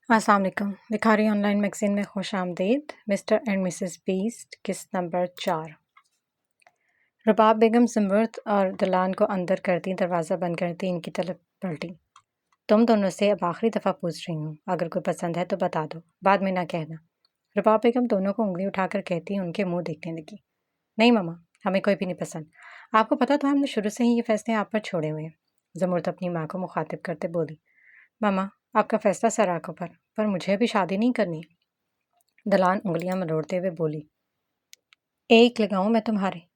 السلام علیکم۔ بکھاری on line magazine میں خوش آمدید۔ مسٹر اینڈ مسز بیسٹ قسط نمبر 4۔ رباب بیگم زمرد اور دلان کو اندر کرتی دروازہ بند کرتی ان کی طرف پلٹی۔ تم دونوں سے اب آخری دفعہ پوچھ رہی ہوں، اگر کوئی پسند ہے تو بتا دو، بعد میں نہ کہنا۔ رباب بیگم دونوں کو انگلی اٹھا کر کہتی ان کے منہ دیکھنے لگی۔ نہیں ماما، ہمیں کوئی بھی نہیں پسند۔ آپ کو پتا تو ہم نے شروع سے ہی یہ فیصلے آپ پر چھوڑے ہوئے ہیں۔ زمرد اپنی ماں کو مخاطب کرتے بولی۔ ماما، آپ کا فیصلہ سر آنکھوں پر مجھے ابھی شادی نہیں کرنی۔ دلان انگلیاں مروڑتے ہوئے بولی۔ ایک لگاؤں میں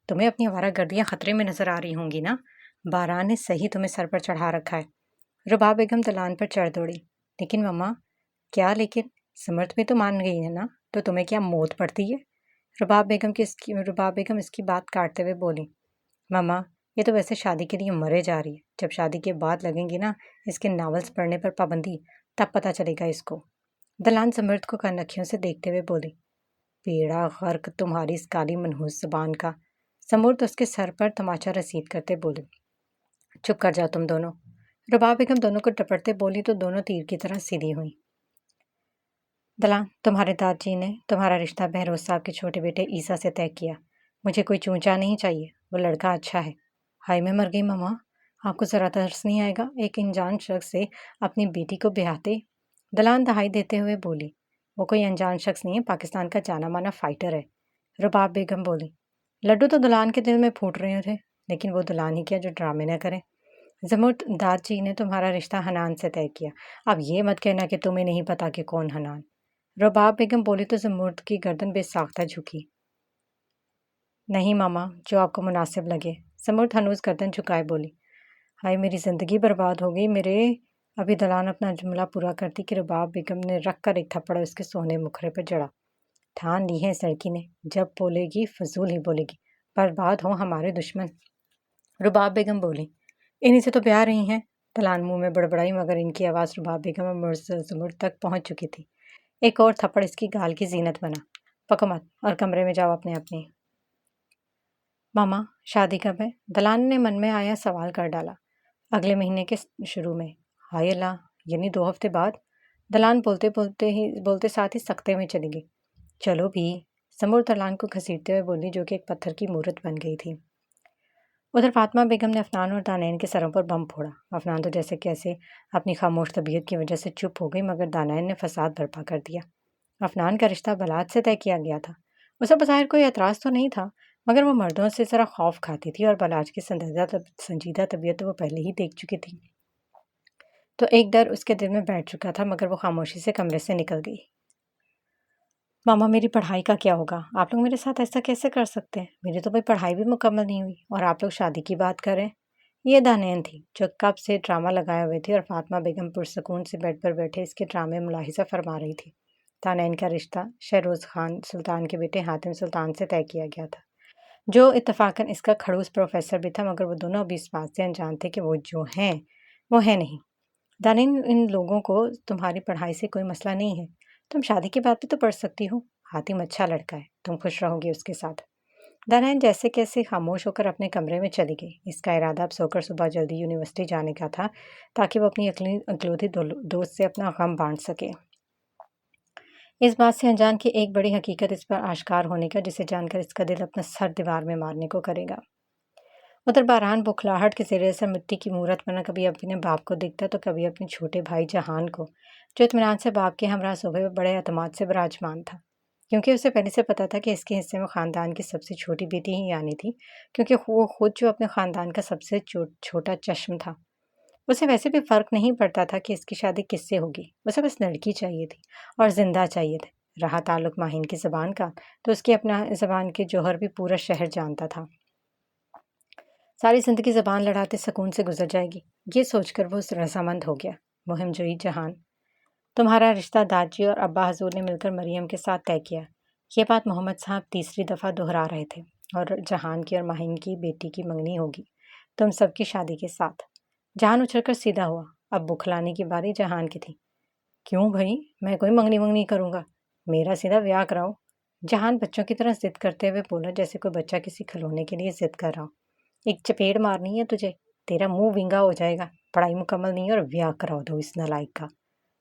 تمہیں اپنی آوارہ گردیاں خطرے میں نظر آ رہی ہوں گی نا؟ باران نے صحیح تمہیں سر پر چڑھا رکھا ہے۔ رباب بیگم دلان پر چڑھ دوڑی۔ لیکن ماما۔ کیا لیکن؟ سمرت بھی تو مان گئی ہے نا، تو تمہیں کیا موت پڑتی ہے؟ رباب بیگم اس کی بات کاٹتے ہوئے بولی۔ ماما، یہ تو ویسے شادی کے لیے مرے جا رہی ہے، جب شادی کے بعد لگیں گی نا اس کے ناولز پڑھنے پر پابندی، تب پتہ چلے گا اس کو۔ دلان سمرت کو کنکھیوں سے دیکھتے ہوئے بولی۔ بیڑا غرق تمہاری اس کالی منحوس زبان کا۔ سمرت اس کے سر پر تماچا رسید کرتے بولی۔ چپ کر جاؤ تم دونوں۔ رباب بیگم دونوں کو ڈپٹتے بولی تو دونوں تیر کی طرح سیدھی ہوئیں۔ دلان، تمہارے داد جی نے تمہارا رشتہ بہروز صاحب کے چھوٹے بیٹے عیسیٰ سے طے کیا۔ مجھے کوئی چونچا نہیں چاہیے، وہ لڑکا اچھا ہے۔ ہائے میں مر گئی ماما، آپ کو ذرا ترس نہیں آئے گا ایک انجان شخص سے اپنی بیٹی کو بیاہتے؟ دلان دہائی دیتے ہوئے بولی۔ وہ کوئی انجان شخص نہیں ہے، پاکستان کا جانا مانا فائٹر ہے۔ رباب بیگم بولی۔ لڈو تو دلان کے دل میں پھوٹ رہے تھے، لیکن وہ دلان ہی کیا جو ڈرامے نہ کرے۔ زمرد، داد جی نے تمہارا رشتہ حنان سے طے کیا، اب یہ مت کہنا کہ تمہیں نہیں پتا کہ کون حنان۔ رباب بیگم بولی تو زمرد کی گردن بے ساختہ جھکی۔ نہیں ماما، جو آپ کو مناسب لگے۔ زمرد ہنوز گردن جھکائے بولی۔ ہائے میری زندگی برباد ہو گئی میرے۔ ابھی دلان اپنا جملہ پورا کرتی کہ رباب بیگم نے رکھ کر ایک تھپڑ اس کے سونے مکھرے پر جڑا۔ ٹھان لی ہے اس لڑکی نے، جب بولے گی فضول ہی بولے گی، برباد ہوں ہمارے دشمن۔ رباب بیگم بولی۔ انہی سے تو بیاہ رہی ہیں۔ دلان منہ میں بڑبڑائی، مگر ان کی آواز رباب بیگم اور مرزا زمرد تک پہنچ چکی تھی۔ ایک اور تھپڑ اس کی گال کی زینت بنا۔ پکو مت اور کمرے میں جاؤ اپنی۔ ماما، شادی کب ہے؟ دلان نے من میں آیا سوال کر ڈالا۔ اگلے مہینے کے شروع میں۔ ہائے اللہ، یعنی 2 ہفتے بعد۔ دلان بولتے ساتھ ہی سکتے میں چلی گئی۔ چلو بھی۔ زمرد دلان کو گھسیٹتے ہوئے بولی، جو کہ ایک پتھر کی مورت بن گئی تھی۔ ادھر فاطمہ بیگم نے افنان اور دانین کے سروں پر بم پھوڑا۔ افنان تو جیسے کیسے اپنی خاموش طبیعت کی وجہ سے چپ ہو گئی، مگر دانین نے فساد برپا کر دیا۔ افنان کا رشتہ بلاد سے طے کیا گیا تھا۔ اسے بظاہر کوئی اعتراض تو نہیں تھا، مگر وہ مردوں سے ذرا خوف کھاتی تھی اور بلاج کی سنجیدہ طبیعت تو وہ پہلے ہی دیکھ چکی تھی، تو ایک ڈر اس کے دل میں بیٹھ چکا تھا، مگر وہ خاموشی سے کمرے سے نکل گئی۔ ماما، میری پڑھائی کا کیا ہوگا؟ آپ لوگ میرے ساتھ ایسا کیسے کر سکتے ہیں؟ میری تو کوئی پڑھائی بھی مکمل نہیں ہوئی اور آپ لوگ شادی کی بات کر رہے ہیں۔ یہ دانین تھی جو کب سے ڈرامہ لگائے ہوئے تھی اور فاطمہ بیگم پرسکون سے بیڈ پر بیٹھے اس کے ڈرامے ملاحظہ فرما رہی تھی۔ دانین کا رشتہ شہروز خان سلطان کے بیٹے حاتم سلطان سے طے کیا گیا تھا، جو اتفاقاً اس کا کھڑوس پروفیسر بھی تھا، مگر وہ دونوں ابھی اس بات سے انجان تھے کہ وہ جو ہیں وہ ہے نہیں۔ دانین، ان لوگوں کو تمہاری پڑھائی سے کوئی مسئلہ نہیں ہے، تم شادی کے بعد بھی تو پڑھ سکتی ہو۔ حاتم اچھا لڑکا ہے، تم خوش رہو گی اس کے ساتھ۔ دانین جیسے کیسے خاموش ہو کر اپنے کمرے میں چلی گئی۔ اس کا ارادہ اب سو کر صبح جلدی یونیورسٹی جانے کا تھا، تاکہ وہ اپنی اکلوتی دوست سے اپنا غم بانٹ سکے۔ اس بات سے انجان کی ایک بڑی حقیقت اس پر آشکار ہونے کا، جسے جان کر اس کا دل اپنا سر دیوار میں مارنے کو کرے گا۔ ادھر باران بکھلاہٹ کے زیر اثر مٹی کی مورت بنا کبھی اپنے باپ کو دیکھتا تو کبھی اپنے چھوٹے بھائی جہان کو، جو اطمینان سے باپ کے ہمراہ صوبے میں بڑے اعتماد سے براجمان تھا، کیونکہ اسے پہلے سے پتا تھا کہ اس کے حصے میں خاندان کی سب سے چھوٹی بیٹی ہی آنی تھی، کیونکہ وہ خود جو اپنے خاندان کا سب سے چھوٹا چشم تھا۔ اسے ویسے بھی فرق نہیں پڑتا تھا کہ اس کی شادی کس سے ہوگی، اسے بس لڑکی چاہیے تھی اور زندہ چاہیے تھے۔ رہا تعلق ماہین کی زبان کا، تو اس کی اپنا زبان کے جوہر بھی پورا شہر جانتا تھا۔ ساری زندگی زبان لڑاتے سکون سے گزر جائے گی، یہ سوچ کر وہ رضامند ہو گیا۔ مہم جوئی جہان، تمہارا رشتہ داد جی اور ابا حضور نے مل کر مریم کے ساتھ طے کیا۔ یہ بات محمد صاحب تیسری دفعہ دہرا رہے تھے، اور جہان کی اور ماہین کی بیٹی کی منگنی ہوگی تم سب کی شادی کے ساتھ۔ جہان اچھل کر سیدھا ہوا۔ اب بکھلانے کی باری جہان کی تھی۔ کیوں بھائی، میں کوئی منگنی کروں گا، میرا سیدھا بیاہ کراؤ۔ جہان بچوں کی طرح ضد کرتے ہوئے بولا، جیسے کوئی بچہ کسی کھلونے کے لیے ضد کر رہا ہو۔ ایک چپیڑ مارنی ہے تجھے، تیرا منہ ونگا ہو جائے گا۔ پڑھائی مکمل نہیں اور بیاہ کراؤ دو اس نالائق کا۔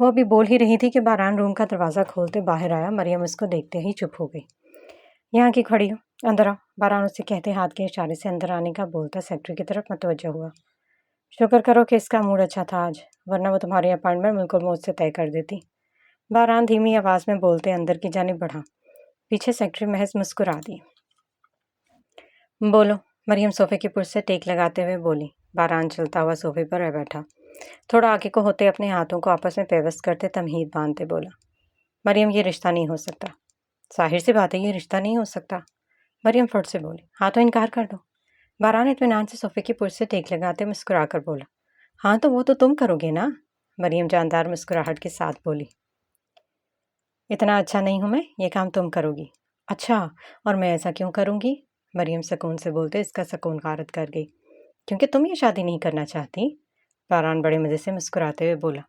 وہ ابھی بول ہی رہی تھی کہ باران روم کا دروازہ کھولتے باہر آیا۔ مریم اس کو دیکھتے ہی چپ ہو گئی۔ یہاں کی کھڑی ہو، اندر آؤ، باران اسے کہتے ہاتھ کے اشارے سے اندر آنے کا بولتا سیکٹری کی طرف متوجہ ہوا۔ شکر کرو کہ اس کا موڈ اچھا تھا آج، ورنہ وہ تمہاری اپائنٹمنٹ بالکل موت سے طے کر دیتی۔ باران دھیمی آواز میں بولتے اندر کی جانب بڑھا۔ پیچھے سیکٹری محض مسکرا دی۔ بولو، مریم صوفے کی پشت سے ٹیک لگاتے ہوئے بولی۔ باران چلتا ہوا صوفے پر آ بیٹھا، تھوڑا آگے کو ہوتے اپنے ہاتھوں کو آپس میں پیوست کرتے تمہید باندھتے بولا، مریم یہ رشتہ نہیں ہو سکتا۔ ظاہر سی بات ہے یہ رشتہ نہیں ہو سکتا، مریم فٹ سے بولی۔ ہاں تو انکار کر دو۔ باران اطمینان سے صوفے کی پشت سے ٹیک لگاتے مسکرا کر بولا۔ ہاں تو وہ تو تم کرو گے نا، مریم جاندار مسکراہٹ کے ساتھ بولی۔ اتنا اچھا نہیں ہوں میں، یہ کام تم کرو گی۔ اچھا، اور میں ایسا کیوں کروں گی؟ مریم سکون سے بولتے اس کا سکون غارت کر گئی۔ کیونکہ تم یہ شادی نہیں کرنا چاہتی؟ باران بڑے مزے سے مسکراتے ہوئے بولا۔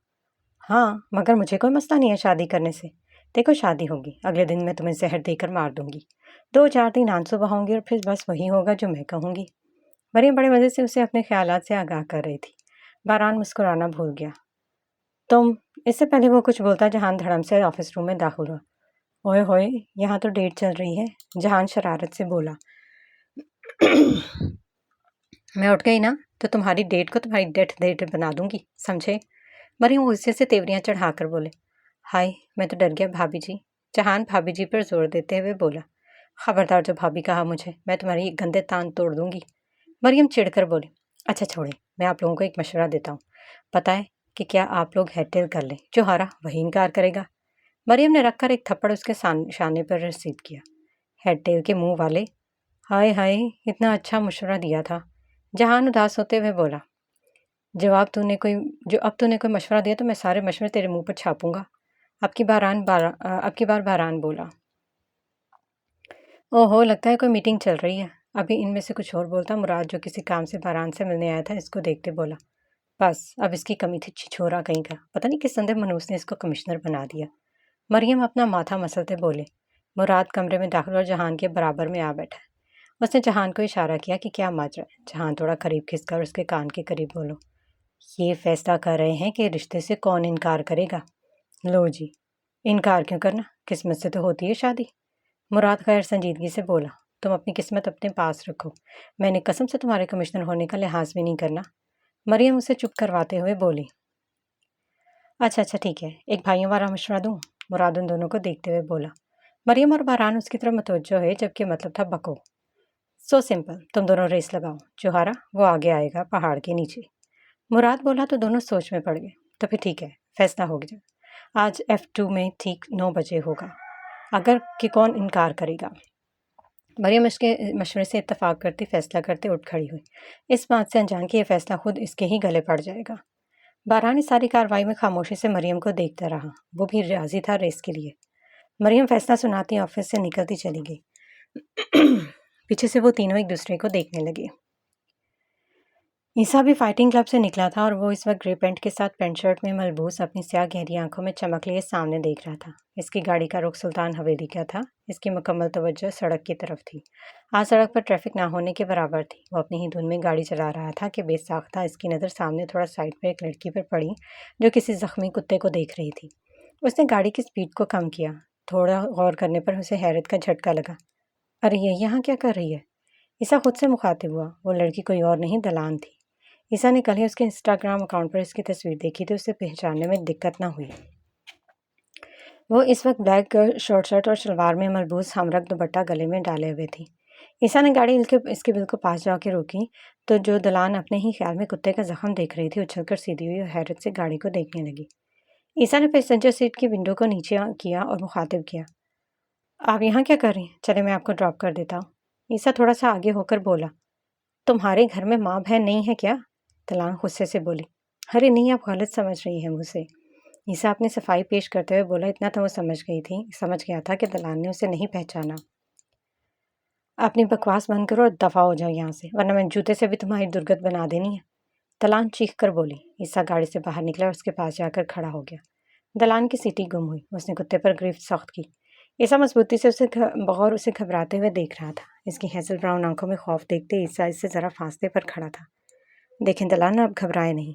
ہاں، مگر مجھے کوئی مسئلہ نہیں ہے شادی کرنے سے۔ دیکھو شادی ہوگی، اگلے دن میں تمہیں زہر دے کر مار دوں گی، 2-4 دن آنسو بہاؤں گی اور پھر بس وہی ہوگا جو میں کہوں گی۔ مریم بڑے مزے سے اسے اپنے خیالات سے آگاہ کر رہی تھی۔ باران مسکرانا بھول گیا۔ تم، اس سے پہلے وہ کچھ بولتا جہان دھڑم سے آفس روم میں داخل ہوا۔ اوئے ہوئے، یہاں تو ڈیٹ چل رہی ہے، جہان شرارت سے بولا۔ میں اٹھ گئی نا تو تمہاری ڈیٹ کو تمہاری ڈیتھ ڈیٹ بنا دوں گی، سمجھے؟ مریم غصے سے تیوریاں چڑھا کر بولے۔ ہائے، میں تو ڈر گیا بھابھی جی، جہان بھابھی جی پر زور دیتے ہوئے بولا۔ خبردار جو بھابھی کہا مجھے، میں تمہاری گندے تان توڑ دوں گی، مریم چڑ کر بولی۔ اچھا چھوڑیں، میں آپ لوگوں کو ایک مشورہ دیتا ہوں، پتہ ہے کہ کیا آپ لوگ ہیڈ ٹیل کر لیں، جو ہارا وہی انکار کرے گا۔ مریم نے رکھ کر ایک تھپڑ اس کے شانے پر رسید کیا۔ ہیڈ ٹیل کے منہ والے، ہائے ہائے، اتنا اچھا مشورہ دیا تھا، جہان اداس ہوتے ہوئے بولا۔ جو اب تو نے کوئی مشورہ دیا تو میں سارے مشورے تیرے منہ پر چھاپوں گا۔ اب کی بار باران بولا۔ اوہو، لگتا ہے کوئی میٹنگ چل رہی ہے۔ ابھی ان میں سے کچھ اور بولتا مراد جو کسی کام سے باران سے ملنے آیا تھا اس کو دیکھتے بولا۔ بس اب اس کی کمی تھی چھچھورا کہیں کا، پتہ نہیں کس اندھے منوس نے اس کو کمشنر بنا دیا۔ مریم اپنا ماتھا مسلتے بولے۔ مراد کمرے میں داخل اور جہان کے برابر میں آ بیٹھا۔ اس نے جہان کو اشارہ کیا کہ کیا ماجرا ہے۔ جہان تھوڑا قریب کھس کر اس کے کان کے قریب بولو۔ یہ فیصلہ کر رہے ہیں کہ رشتے سے کون انکار کرے گا۔ لو جی، انکار کیوں کرنا، قسمت سے تو ہوتی ہے شادی۔ مراد غیر سنجیدگی سے بولا۔ تم اپنی قسمت اپنے پاس رکھو، میں نے قسم سے تمہارے کمشنر ہونے کا لحاظ بھی نہیں کرنا۔ مریم اسے چپ کرواتے ہوئے بولی۔ اچھا ٹھیک ہے، ایک بھائیوں والا مشورہ دوں، مراد ان دونوں کو دیکھتے ہوئے بولا۔ مریم اور باران اس کی طرف متوجہ ہوئے جبکہ مطلب تھا بکو۔ سو سمپل، تم دونوں ریس لگاؤ، جو ہارا وہ آگے آئے گا پہاڑ کے نیچے۔ مراد بولا تو دونوں سوچ میں پڑ گئے۔ تو پھر ٹھیک ہے، فیصلہ ہو گیا، آج F2 میں ٹھیک 9 بجے ہوگا، اگر کہ کون انکار کرے گا۔ مریم اس کے مشورے سے اتفاق کرتی فیصلہ کرتے اٹھ کھڑی ہوئی، اس بات سے انجان کہ یہ فیصلہ خود اس کے ہی گلے پڑ جائے گا۔ باران اس ساری کارروائی میں خاموشی سے مریم کو دیکھتا رہا، وہ بھی راضی تھا ریس کے لیے۔ مریم فیصلہ سناتی آفس سے نکلتی چلی گئی۔ پیچھے سے وہ تینوں ایک دوسرے کو دیکھنے لگے۔ عیسیٰ بھی فائٹنگ کلب سے نکلا تھا اور وہ اس وقت گرے پینٹ کے ساتھ پینٹ شرٹ میں ملبوس اپنی سیاہ گہری آنکھوں میں چمک لیے سامنے دیکھ رہا تھا۔ اس کی گاڑی کا رخ سلطان حویلی کا تھا، اس کی مکمل توجہ سڑک کی طرف تھی۔ آج سڑک پر ٹریفک نہ ہونے کے برابر تھی۔ وہ اپنی ہی دھن میں گاڑی چلا رہا تھا کہ بے ساختہ اس کی نظر سامنے تھوڑا سائڈ پر ایک لڑکی پر پڑی جو کسی زخمی کتے کو دیکھ رہی تھی۔ اس نے گاڑی کی سپیڈ کو کم کیا۔ تھوڑا غور کرنے پر اسے حیرت کا جھٹکا لگا۔ ارے یہ یہاں کیا کر رہی ہے؟ عیسیٰ خود سے مخاطب ہوا۔ وہ لڑکی کوئی اور نہیں دلان تھی۔ عیسیٰ نے کل ہی اس کے انسٹاگرام اکاؤنٹ پر اس کی تصویر دیکھی تھی، اسے پہچاننے میں دقت نہ ہوئی۔ وہ اس وقت بلیک شارٹ شرٹ اور شلوار میں ملبوس ہمرنگ دوپٹہ گلے میں ڈالے ہوئے تھی۔ عیسیٰ نے گاڑی اس کے بالکل پاس جا کے روکی تو جو دلان اپنے ہی خیال میں کتے کا زخم دیکھ رہی تھی اچھل کر سیدھی ہوئی اور حیرت سے گاڑی کو دیکھنے لگی۔ عیسیٰ نے پیسنجر سیٹ کی ونڈو کو نیچے کیا اور مخاطب کیا۔ آپ یہاں کیا کر رہی ہیں؟ چلے میں آپ کو ڈراپ کر دیتا ہوں۔ عیسیٰ تھوڑا سا آگے ہو کر بولا۔ تمہارے گھر میں ماں بہن نہیں ہے کیا؟ دلان غصے سے بولی۔ ارے نہیں، آپ غلط سمجھ رہی ہیں مجھے، عیسیٰ اپنی صفائی پیش کرتے ہوئے بولا۔ اتنا تو وہ سمجھ گیا تھا کہ دلان نے اسے نہیں پہچانا۔ اپنی بکواس بند کرو اور دفع ہو جاؤ یہاں سے، ورنہ میں جوتے سے بھی تمہاری درگت بنا دینی ہے، دلان چیخ کر بولی۔ عیسیٰ گاڑی سے باہر نکلا اور اس کے پاس جا کر کھڑا ہو گیا۔ دلان کی سیٹی گم ہوئی۔ اس نے کتے پر گرفت سخت کی۔ عیسیٰ مضبوطی سے اسے گھبراتے ہوئے دیکھ رہا تھا۔ اس کی ہیزل براؤن آنکھوں میں خوف دیکھتے عیسیٰ اس سے ذرا فاصلے پر کھڑا تھا۔ دیکھیں دلان، اب گھبرائے نہیں۔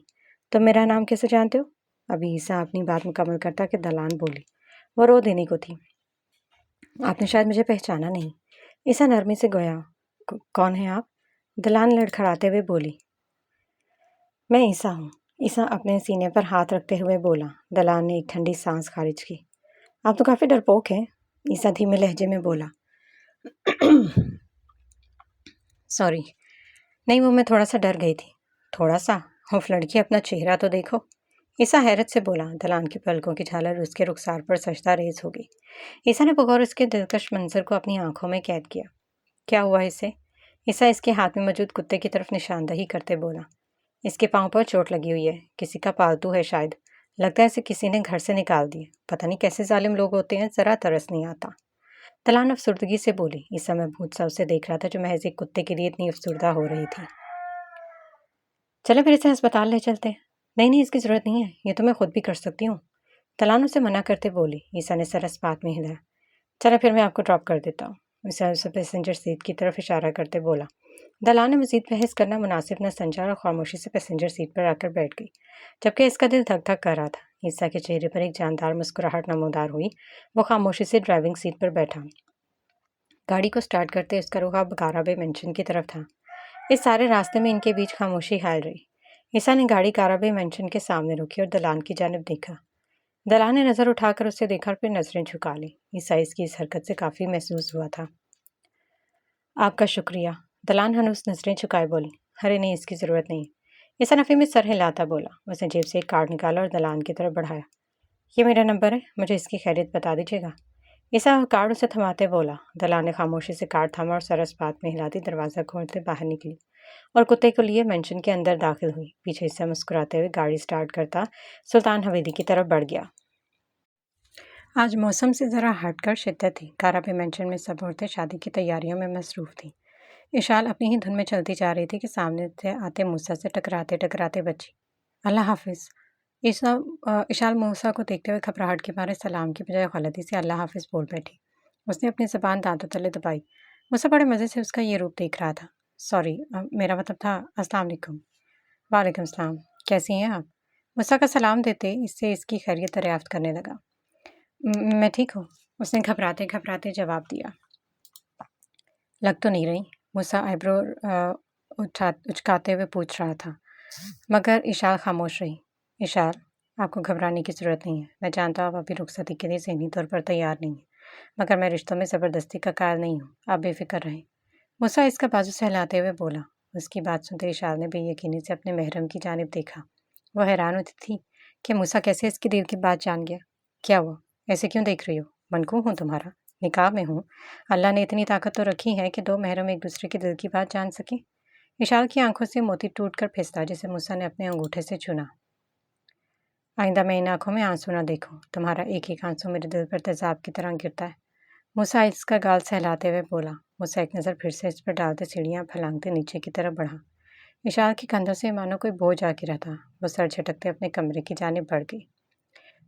تم میرا نام کیسے جانتے ہو؟ ابھی عیسیٰ اپنی بات مکمل کرتا کہ دلان بولی، وہ رو دینے کو تھی۔ آپ نے شاید مجھے پہچانا نہیں، عیسیٰ نرمی سے گویا۔ کون ہیں آپ؟ دلان لڑکھڑاتے ہوئے بولی۔ میں عیسیٰ ہوں، عیسیٰ اپنے سینے پر ہاتھ رکھتے ہوئے بولا۔ دلان نے ایک ٹھنڈی سانس خارج کی۔ آپ تو کافی ڈرپوک ہیں، عیسیٰ دھیمے لہجے میں بولا۔ سوری، نہیں وہ میں تھوڑا سا ڈر گئی تھی۔ تھوڑا سا؟ خوف لڑکی، اپنا چہرہ تو دیکھو، عیسیٰ حیرت سے بولا۔ دلان کی پلکوں کی جھالر اس کے رخسار پر سجدہ ریز ہو گئی۔ عیسیٰ نے بغور اس کے دلکش منظر کو اپنی آنکھوں میں قید کیا۔ کیا ہوا اسے؟ عیسیٰ اس کے ہاتھ میں موجود کتے کی طرف نشاندہی کرتے بولا۔ اس کے پاؤں پر چوٹ لگی ہوئی ہے، کسی کا پالتو ہے شاید، لگتا ہے اسے کسی نے گھر سے نکال دیا، پتہ نہیں کیسے ظالم لوگ ہوتے ہیں، ذرا ترس نہیں آتا۔ دلان افسردگی سے بولی۔ عیسیٰ محبوب سا اسے دیکھ رہا تھا جو محض ایک کتے کے لیے اتنی افسردہ ہو رہی تھی۔ چلے پھر اسے ہسپتال لے چلتے ہیں۔ نہیں اس کی ضرورت نہیں ہے، یہ تو میں خود بھی کر سکتی ہوں، دلان اسے منع کرتے بولی۔ عیسیٰ نے سر اس بات میں ہلایا۔ چلے پھر میں آپ کو ڈراپ کر دیتا ہوں، عیسیٰ اسے پیسنجر سیٹ کی طرف اشارہ کرتے بولا۔ دلان نے مزید بحث کرنا مناسب نہ سمجھا اور خاموشی سے پیسنجر سیٹ پر آ کر بیٹھ گئی، جبکہ اس کا دل دھک دھک کر رہا تھا۔ عیسیٰ کے چہرے پر ایک جاندار مسکراہٹ نمودار ہوئی۔ وہ خاموشی سے ڈرائیونگ سیٹ پر بیٹھا، گاڑی کو سٹارٹ کرتے اس کا رخ اب گارا بے مینشن کی طرف تھا۔ اس سارے راستے میں ان کے بیچ خاموشی حائل رہی۔ عیسیٰ نے گاڑی گارا بے مینشن کے سامنے روکی اور دلان کی جانب دیکھا۔ دلان نے نظر اٹھا کر اسے دیکھا اور پھر نظریں جھکا لی۔ عیسیٰ اس کی اس حرکت سے کافی محسوس ہوا تھا۔ آپ کا شکریہ، دلان ہنوز نظریں جھکائے بولی۔ ارے نہیں، اس کی ضرورت نہیں، عیسیٰ نفی میں سر ہلاتا بولا۔ اس نے جیب سے ایک کارڈ نکالا اور دلان کی طرف بڑھایا۔ یہ میرا نمبر ہے، مجھے اس کی خیریت بتا دیجیے گا، عیسیٰ کارڈ اسے تھماتے بولا۔ دلان نے خاموشی سے کارڈ تھاما اور سر اس بات میں ہلاتی دروازہ کھولتے باہر نکلی اور کتے کو لیے مینشن کے اندر داخل ہوئی۔ پیچھے عیسیٰ مسکراتے ہوئے گاڑی سٹارٹ کرتا سلطان حویلی کی طرف بڑھ گیا۔ آج موسم سے ذرا ہٹ کر شدت تھی۔ گارا بے مینشن میں سب عورتیں شادی کی تیاریوں میں مصروف تھیں۔ اشال اپنی ہی دھن میں چلتی جا رہی تھی کہ سامنے سے آتے موسیٰ سے ٹکراتے بچی۔ اللہ حافظ۔ اشال موسیٰ کو دیکھتے ہوئے گھبراہٹ کے مارے سلام کی بجائے غلطی سے اللہ حافظ بول بیٹھی۔ اس نے اپنی زبان دانتوں تلے دبائی۔ موسیٰ بڑے مزے سے اس کا یہ روپ دیکھ رہا تھا۔ سوری، میرا مطلب تھا السلام علیکم۔ وعلیکم السلام، کیسی ہیں آپ؟ موسیٰ کا سلام دیتے اس سے اس کی خیریت دریافت کرنے لگا۔ میں ٹھیک ہوں، اس نے گھبراتے جواب دیا۔ لگ تو نہیں رہی، موسیٰ آئیبرو اچکاتے ہوئے پوچھ رہا تھا، مگر اشال خاموش رہی۔ اشال، آپ کو گھبرانے کی ضرورت نہیں ہے، میں جانتا ہوں آپ ابھی رخصتی کے لیے ذہنی طور پر تیار نہیں ہیں، مگر میں رشتوں میں زبردستی کا قائل نہیں ہوں، آپ بے فکر رہیں۔ موسیٰ اس کا بازو سہلاتے ہوئے بولا۔ اس کی بات سنتے اشال نے بے یقینی سے اپنے محرم کی جانب دیکھا۔ وہ حیران ہوتی تھی کہ موسیٰ کیسے اس کی دل کی بات جان گیا۔ کیا ہوا؟ ایسے کیوں دیکھ رہی ہو؟ منقوع ہوں تمہارا، نکاح میں ہوں، اللہ نے اتنی طاقت تو رکھی ہے کہ دو محرم ایک دوسرے کے دل کی بات جان سکیں۔ اشال کی آنکھوں سے موتی ٹوٹ کر پھسلا جسے موسیٰ نے اپنے انگوٹھے سے چنا۔ آئندہ میں ان آنکھوں میں آنسو نہ دیکھوں، تمہارا ایک ایک آنسو میرے دل پر تیزاب کی طرح گرتا ہے، موسیٰ اس کا گال سہلاتے ہوئے بولا۔ موسیٰ ایک نظر پھر سے اس پر ڈالتے سیڑھیاں پھلانگتے نیچے کی طرف بڑھا۔ اشال کی کندھوں سے مانو کوئی بوجھ آ گرا تھا، وہ سر جھٹکتے اپنے کمرے کی جانب بڑھ گئی۔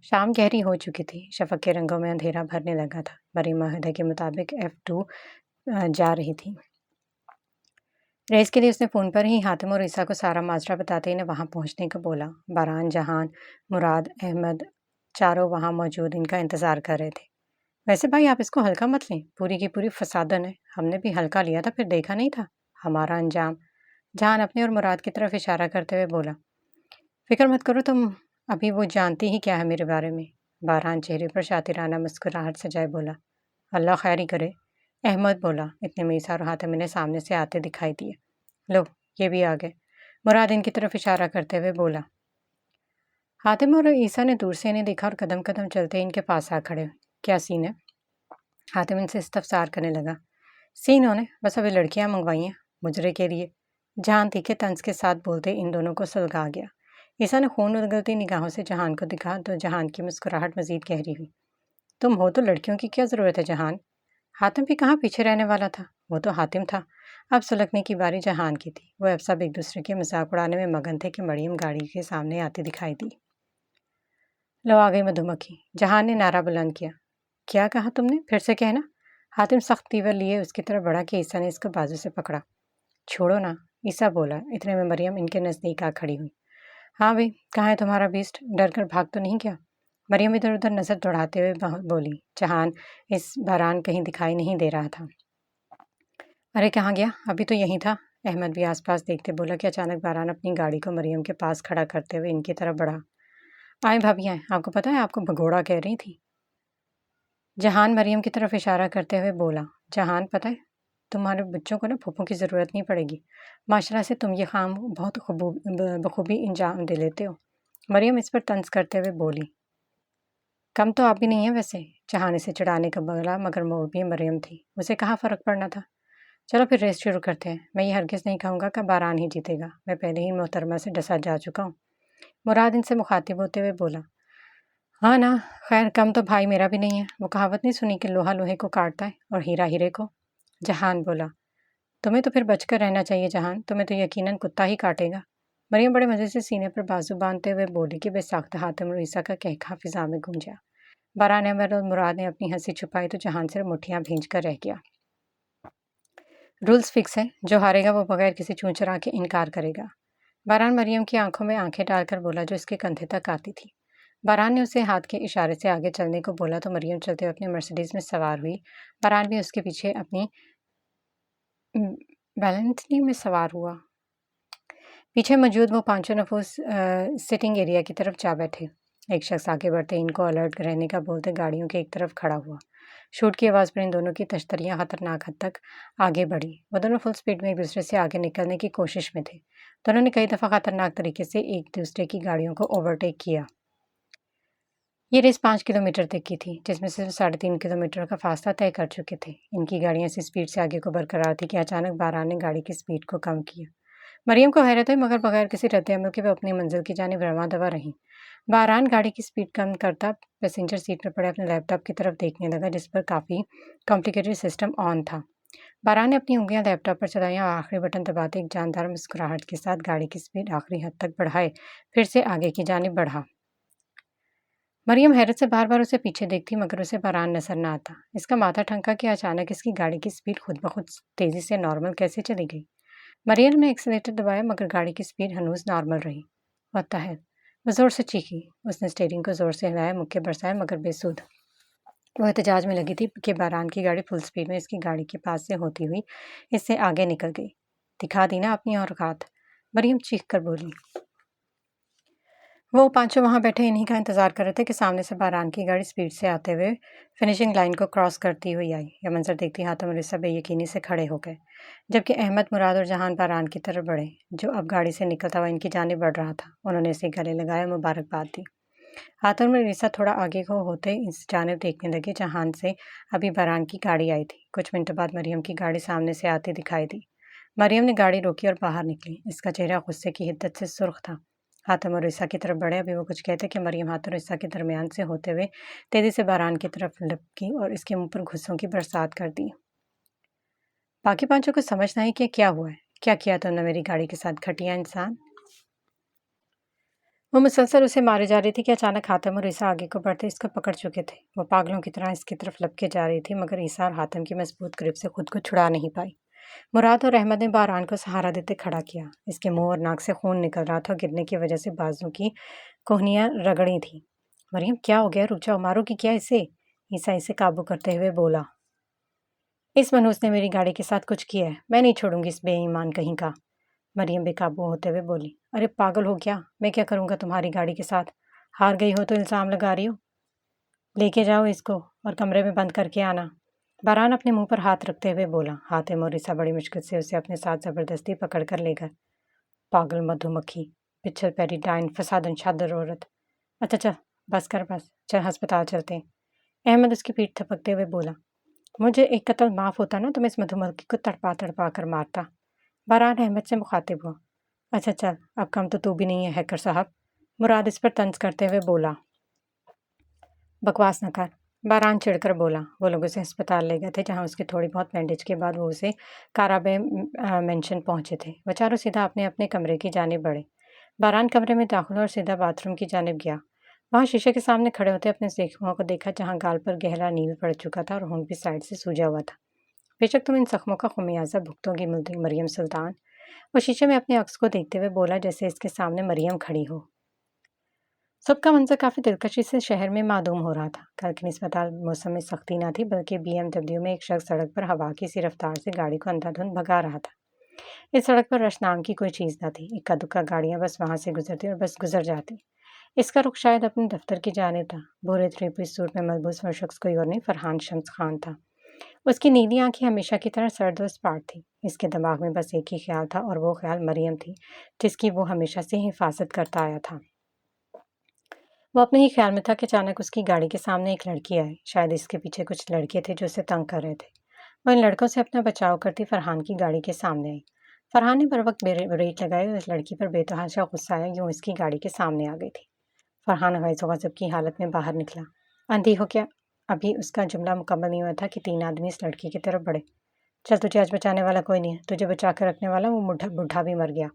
شام گہری ہو چکی تھی، شفق کے رنگوں میں اندھیرا بھرنے لگا تھا۔ مریم معاہدے کے مطابق F2 جا رہی تھی۔ ریس کے لیے اس نے فون پر ہی حاتم اور عیسیٰ کو سارا ماجرا بتاتے انہیں وہاں پہنچنے کو بولا۔ باران، جہان، مراد، احمد چاروں وہاں موجود ان کا انتظار کر رہے تھے۔ ویسے بھائی آپ اس کو ہلکا مت لیں، پوری کی پوری فسادن ہے، ہم نے بھی ہلکا لیا تھا پھر دیکھا نہیں تھا ہمارا انجام، جہان اپنے اور مراد کی طرف اشارہ کرتے ہوئے بولا۔ فکر مت کرو تم، ابھی وہ جانتی ہی کیا ہے میرے بارے میں، باران چہرے پر شاطرانہ مسکراہٹ سجائے بولا۔ اللہ خیر ہی کرے، احمد بولا۔ اتنے میں عیسیٰ اور حاتم انہیں سامنے سے آتے دکھائی دیے۔ لو یہ بھی آ گئے، مراد ان کی طرف اشارہ کرتے ہوئے بولا۔ حاتم اور عیسیٰ نے دور سے انہیں دیکھا اور قدم قدم چلتے ان کے پاس آ کھڑے۔ کیا سین ہے؟ حاتم ان سے استفسار کرنے لگا۔ سین ہونے، بس ابھی لڑکیاں منگوائی ہیں مجرے کے لیے، جہان تیکھے طنز کے ساتھ بولتے ان دونوں کو سلگا گیا۔ عیسیٰ نے خون اگلتی نگاہوں سے جہان کو دکھا تو جہان کی مسکراہٹ مزید گہری ہوئی۔ تم ہو تو لڑکیوں کی کیا ضرورت ہے جہان؟ حاتم بھی کہاں پیچھے رہنے والا تھا، وہ تو حاتم تھا، اب سلگنے کی باری جہان کی تھی۔ وہ اب سب ایک دوسرے کے مذاق اڑانے میں مگن تھے کہ مریم گاڑی کے سامنے آتی دکھائی دی۔ لو آ گئی مدھو مکھی، جہان نے نعرہ بلند کیا۔ کیا کہا تم نے؟ پھر سے کہنا۔ حاتم سخت تیور لیے اس کی طرف بڑھا کہ عیسیٰ نے اس کو بازو سے پکڑا۔ چھوڑو نا، عیسیٰ بولا۔ اتنے میں مریم ان کے نزدیک آ کھڑی ہوئی۔ ہاں بھائی، کہاں ہے تمہارا بیسٹ؟ ڈر کر بھاگ تو نہیں گیا؟ مریم ادھر ادھر نظر دوڑاتے ہوئے بولی۔ جہان اس باران کہیں دکھائی نہیں دے رہا تھا۔ ارے کہاں گیا؟ ابھی تو یہیں تھا۔ احمد بھی آس پاس دیکھتے بولا کہ اچانک باران اپنی گاڑی کو مریم کے پاس کھڑا کرتے ہوئے ان کی طرف بڑھا۔ آئیں بھابھی آئیں، آپ کو پتہ ہے آپ کو بھگوڑا کہہ رہی تھی۔ جہان مریم کی طرف اشارہ کرتے ہوئے بولا۔ جہان، پتہ ہے تمہارے بچوں کو نا پھوپھوں کی ضرورت نہیں پڑے گی، معاشرہ سے تم یہ کام بہت بخوبی انجام دے لیتے ہو۔ مریم اس پر طنز کرتے ہوئے بولی۔ کم تو آپ بھی نہیں ہیں ویسے، جہان اسے چڑھانے کا بولا، مگر وہ بھی مریم تھی، اسے کہاں فرق پڑنا تھا۔ چلو پھر ریس شروع کرتے ہیں، میں یہ ہرگز نہیں کہوں گا کہ باران ہی جیتے گا، میں پہلے ہی محترمہ سے ڈسا جا چکا ہوں۔ مراد ان سے مخاطب ہوتے ہوئے بولا۔ ہاں نا، خیر کم تو بھائی میرا بھی نہیں ہے، وہ کہاوت نہیں سنی کہ لوہا لوہے کو کاٹتا ہے اور ہیرا ہیرے کو؟ جہان بولا۔ تمہیں تو پھر بچ کر رہنا چاہیے جہان، تمہیں تو یقیناً کتا ہی کاٹے گا۔ مریم بڑے مزے سے سینے پر بازو باندھتے ہوئے بولی کہ بے ساختہ حاتم الرئیسہ کا قہقہہ فضا میں گونجا۔ باران احمد اور مراد نے اپنی ہنسی چھپائی تو جہان سے مٹھیاں بھینج کر رہ گیا۔ رولز فکس ہے، جو ہارے گا وہ بغیر کسی چون چرا کے انکار کرے گا۔ باران مریم کی آنکھوں میں آنکھیں ڈال کر بولا جو اس کے کندھے تک آتی تھی۔ باران نے اسے ہاتھ کے اشارے سے آگے چلنے کو بولا تو مریم چلتے ہوئے اپنی مرسیڈیز میں سوار ہوئی۔ باران بھی اس کے پیچھے اپنی بیلنٹنی میں سوار ہوا۔ پیچھے موجود وہ پانچوں نفوس سٹنگ ایریا کی طرف جا بیٹھے۔ ایک شخص آگے بڑھتے ان کو الرٹ رہنے کا بولتے گاڑیوں کے ایک طرف کھڑا ہوا۔ شوٹ کی آواز پر ان دونوں کی تشتریاں خطرناک حد تک آگے بڑھی۔ وہ دونوں فل سپیڈ میں ایک دوسرے سے آگے نکلنے کی کوشش میں تھے۔ دونوں نے کئی دفعہ خطرناک طریقے سے ایک دوسرے کی گاڑیوں کو اوورٹیک کیا۔ یہ ریس 5 کلومیٹر تک کی تھی، جس میں سے 3.5 کلومیٹر کا فاصلہ طے کر چکے تھے۔ ان کی گاڑیاں ایسی سپیڈ سے آگے کو برقرار تھی کہ اچانک باران نے گاڑی کی سپیڈ کو کم کیا۔ مریم کو حیرت ہوئی مگر بغیر کسی رد عمل کے وہ اپنی منزل کی جانب رواں دواں رہیں۔ باران گاڑی کی سپیڈ کم کرتا پیسنجر سیٹ پر پڑے اپنے لیپ ٹاپ کی طرف دیکھنے لگا جس پر کافی کمپلیکیٹڈ سسٹم آن تھا۔ باران نے اپنی انگلیاں لیپ ٹاپ پر چلائیں اور آخری بٹن دباتے ایک جاندار مسکراہٹ کے ساتھ گاڑی کی سپیڈ آخری حد تک بڑھائے پھر سے آگے کی جانب بڑھا۔ مریم حیرت سے بار بار اسے پیچھے دیکھتی مگر اسے باران نظر نہ آتا۔ اس کا ماتھا ٹھنکا کہ اچانک اس کی گاڑی کی سپیڈ خود بخود تیزی سے نارمل کیسے چلی گئی۔ مریم نے ایکسیلیٹر دبایا مگر گاڑی کی سپیڈ ہنوز نارمل رہی۔ What the hell! وہ زور سے چیخی۔ اس نے اسٹیئرنگ کو زور سے ہلایا، مکے برسائے مگر بے سود۔ وہ احتجاج میں لگی تھی کہ باران کی گاڑی فل سپیڈ میں اس کی گاڑی کے پاس سے ہوتی ہوئی اس سے آگے نکل گئی۔ دکھا دی نا اپنی اوقات، مریم چیخ کر بولی۔ وہ پانچوں وہاں بیٹھے انہی کا انتظار کر رہے تھے کہ سامنے سے باران کی گاڑی سپیڈ سے آتے ہوئے فنشنگ لائن کو کراس کرتی ہوئی آئی۔ یہ منظر دیکھتی حاتم الرئیسہ بے یقینی سے کھڑے ہو گئے، جبکہ احمد، مراد اور جہان باران کی طرف بڑھے جو اب گاڑی سے نکلتا ہوا ان کی جانب بڑھ رہا تھا۔ انہوں نے اسے گلے لگایا، مبارکباد دی۔ حاتم الرئیسہ تھوڑا آگے کو ہوتے اس جانب دیکھنے لگے جہان سے ابھی باران کی گاڑی آئی تھی۔ کچھ منٹ بعد مریم کی گاڑی سامنے سے آتی دکھائی دی۔ مریم نے گاڑی روکی اور باہر نکلی۔ اس کا چہرہ غصے کی حدت سے سرخ تھا۔ حاتم الرئیسہ کی طرف بڑھے، ابھی وہ کچھ کہتے کہ مریم حاتم الرئیسہ کے درمیان سے ہوتے ہوئے تیزی سے باران کی طرف لپکی اور اس کے منہ پر غصوں کی برسات کر دی۔ باقی پانچوں کو سمجھ نہ آئی کہ کیا ہوا ہے۔ کیا کیا تم نے میری گاڑی کے ساتھ، گھٹیا انسان؟ وہ مسلسل اسے مارے جا رہی تھی کہ اچانک حاتم اور عیسیٰ آگے کو بڑھتے اس کو پکڑ چکے تھے۔ وہ پاگلوں کی طرح اس کی طرف لپکے جا رہی تھی مگر عیسیٰ اور حاتم کی مضبوط گرپ سے خود کو چھڑا نہیں پائی۔ مراد اور احمد نے باران کو سہارا دیتے کھڑا کیا۔ اس کے منہ اور ناک سے خون نکل رہا تھا اور گرنے کی وجہ سے بازو کی کوہنیاں رگڑی تھیں۔ مریم کیا ہو گیا؟ رک جاؤ، مارو کہ کیا اسے؟ عیسیٰ اسے قابو کرتے ہوئے بولا۔ اس منحوس نے میری گاڑی کے ساتھ کچھ کیا ہے، میں نہیں چھوڑوں گی اس بے ایمان کہیں کا۔ مریم بے قابو ہوتے ہوئے بولی۔ ارے پاگل ہو کیا؟ میں کیا کروں گا تمہاری گاڑی کے ساتھ؟ ہار گئی ہو تو الزام لگا رہی ہو؟ لے کے جاؤ اس کو اور کمرے میں بند کر کے آنا۔ باران اپنے منہ پر ہاتھ رکھتے ہوئے بولا۔ حاتم اور عیسیٰ بڑی مشکل سے اسے اپنے ساتھ زبردستی پکڑ کر لے گئے۔ پاگل مدھو مکھی، پچھل پیری ڈائن، فسادن شادر عورت۔ اچھا چل بس کر، بس چل ہسپتال چلتے ہیں۔ احمد اس کی پیٹھ تھپکتے ہوئے بولا۔ مجھے ایک قتل معاف ہوتا نا تو میں اس مدھو مکھی کو تڑپا تڑپا کر مارتا۔ باران احمد سے مخاطب ہوا۔ اچھا چل، اب کم تو بھی نہیں ہے ہیکر صاحب، مراد اس پر طنز کرتے ہوئے بولا۔ بکواس نہ کر، باران چڑھ کر بولا۔ وہ لوگ اسے ہسپتال لے گئے تھے جہاں اس کی تھوڑی بہت بینڈیج کے بعد وہ اسے کارابے مینشن پہنچے تھے۔ وہ چاروں سیدھا اپنے اپنے کمرے کی جانب بڑھے۔ باران کمرے میں داخل ہوا اور سیدھا باتھ روم کی جانب گیا۔ وہاں شیشے کے سامنے کھڑے ہوتے اپنے زخموں کو دیکھا جہاں گال پر گہرا نیل پڑ چکا تھا اور ہونٹ بھی سائڈ سے سوجا ہوا تھا۔ بے شک تم ان زخموں کا خمیازہ بھگتو گی مریم سلطان، وہ شیشے میں اپنے عکس کو دیکھتے ہوئے بولا جیسے اس کے سامنے مریم کھڑی ہو۔ صبح کا منظر کافی دلکشی سے شہر میں معدوم ہو رہا تھا۔ کل کی نسبت موسم میں سختی نہ تھی، بلکہ BMW میں ایک شخص سڑک پر ہوا کی سی رفتار سے گاڑی کو اندھا دھند بھگا رہا تھا۔ اس سڑک پر رش نام کی کوئی چیز نہ تھی، اکا دکا گاڑیاں بس وہاں سے گزرتی اور بس گزر جاتی۔ اس کا رخ شاید اپنے دفتر کی جانب تھا۔ بھورے 3 پیس سوٹ میں ملبوس وہ شخص کوئی اور نہیں، فرحان شمس خان تھا۔ اس کی نیلی آنکھیں ہمیشہ کی طرح سرد و سپاٹ تھی۔ اس کے دماغ میں بس ایک ہی خیال تھا، اور وہ خیال مریم تھی، جس کی وہ ہمیشہ سے حفاظت کرتا آیا تھا۔ وہ اپنے ہی خیال میں تھا کہ اچانک اس کی گاڑی کے سامنے ایک لڑکی آئی۔ شاید اس کے پیچھے کچھ لڑکے تھے جو اسے تنگ کر رہے تھے۔ وہ ان لڑکوں سے اپنا بچاؤ کرتی فرحان کی گاڑی کے سامنے آئی۔ فرحان نے بروقت بریک لگائی اور اس لڑکی پر بے تحاشا غصہ آیا، یوں اس کی گاڑی کے سامنے آ گئی تھی۔ فرحان غیظ و غضب کی حالت میں باہر نکلا۔ اندھی ہو کیا؟ ابھی اس کا جملہ مکمل نہیں ہوا تھا کہ 3 آدمی اس لڑکی کی طرف بڑھے۔ چل، تجھے آج بچانے والا کوئی نہیں ہے، تجھے بچا کر رکھنے والا وہ بوڑھا بھی مر گیا۔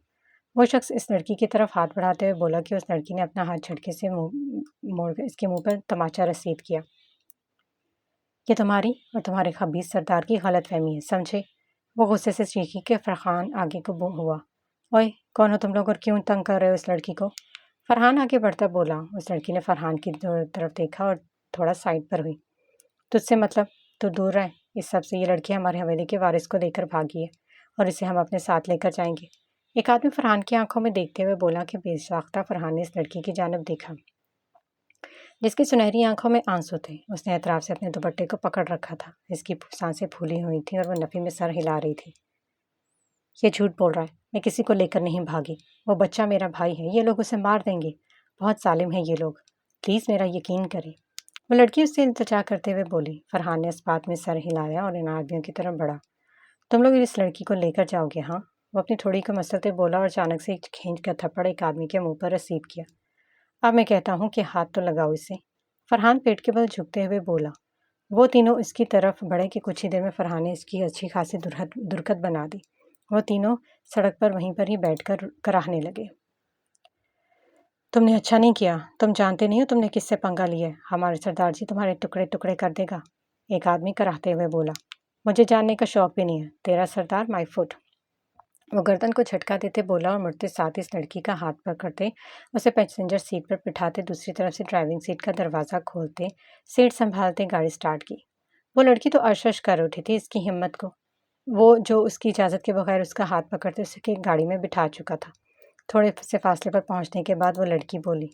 وہ شخص اس لڑکی کی طرف ہاتھ بڑھاتے ہوئے بولا کہ اس لڑکی نے اپنا ہاتھ جھٹکے سے موڑ کر اس کے منہ پر تماچا رسید کیا۔ یہ تمہاری اور تمہارے خبیث سردار کی غلط فہمی ہے، سمجھے؟ وہ غصے سے چیخی کہ فرحان آگے کو ہوا۔ اوئے، کون ہو تم لوگ اور کیوں تنگ کر رہے ہو اس لڑکی کو؟ فرحان آگے بڑھتا بولا۔ اس لڑکی نے فرحان کی طرف دیکھا اور تھوڑا سائڈ پر ہوئی۔ تجھ سے مطلب؟ تو دور رہ اس سب سے، یہ لڑکی ہمارے حویلی کے وارث کو لے کر بھاگی ہے اور اسے ہم اپنے ساتھ لے کر جائیں گے۔ ایک آدمی فرحان کی آنکھوں میں دیکھتے ہوئے بولا کہ بے ساختہ فرحان نے اس لڑکی کی جانب دیکھا، جس کی سنہری آنکھوں میں آنسو تھے۔ اس نے اطراف سے اپنے دوپٹے کو پکڑ رکھا تھا۔ اس کی سانسیں پھولی ہوئی تھیں اور وہ نفی میں سر ہلا رہی تھی۔ یہ جھوٹ بول رہا ہے، میں کسی کو لے کر نہیں بھاگی۔ وہ بچہ میرا بھائی ہے، یہ لوگ اسے مار دیں گے۔ بہت ظالم ہیں یہ لوگ، پلیز میرا یقین کریں۔ وہ لڑکی اس سے التجا کرتے ہوئے بولی۔ فرحان نے اس بات میں سر ہلایا اور ان آدمیوں کی طرف بڑھا۔ تم لوگ اس لڑکی کو لے کر جاؤ گے، ہاں؟ وہ اپنی تھوڑی کو مسلتے بولا اور اچانک سے ایک کھینچ کا تھپڑ ایک آدمی کے منہ پر رسید کیا۔ اب میں کہتا ہوں کہ ہاتھ تو لگاؤ اسے۔ فرحان پیٹ کے بل جھکتے ہوئے بولا۔ وہ تینوں اس کی طرف بڑھے کہ کچھ ہی دیر میں فرحان نے اس کی اچھی خاصی درکت بنا دی۔ وہ تینوں سڑک پر وہیں پر ہی بیٹھ کر کراہنے لگے۔ تم نے اچھا نہیں کیا، تم جانتے نہیں ہو تم نے کس سے پنگا لیا ہے۔ ہمارے سردار جی تمہارے ٹکڑے ٹکڑے کر دے گا، ایک آدمی کراہتے ہوئے بولا۔ مجھے جاننے کا شوق بھی نہیں ہے، تیرا سردار مائی فٹ۔ وہ گردن کو جھٹکا دیتے بولا اور مڑتے ساتھ اس لڑکی کا ہاتھ پکڑتے اسے پیسنجر سیٹ پر بٹھاتے دوسری طرف سے ڈرائیونگ سیٹ کا دروازہ کھولتے سیٹ سنبھالتے گاڑی سٹارٹ کی۔ وہ لڑکی تو عرش کر اٹھی تھی اس کی ہمت کو، وہ جو اس کی اجازت کے بغیر اس کا ہاتھ پکڑتے اسے کہ گاڑی میں بٹھا چکا تھا۔ تھوڑے سے فاصلے پر پہنچنے کے بعد وہ لڑکی بولی،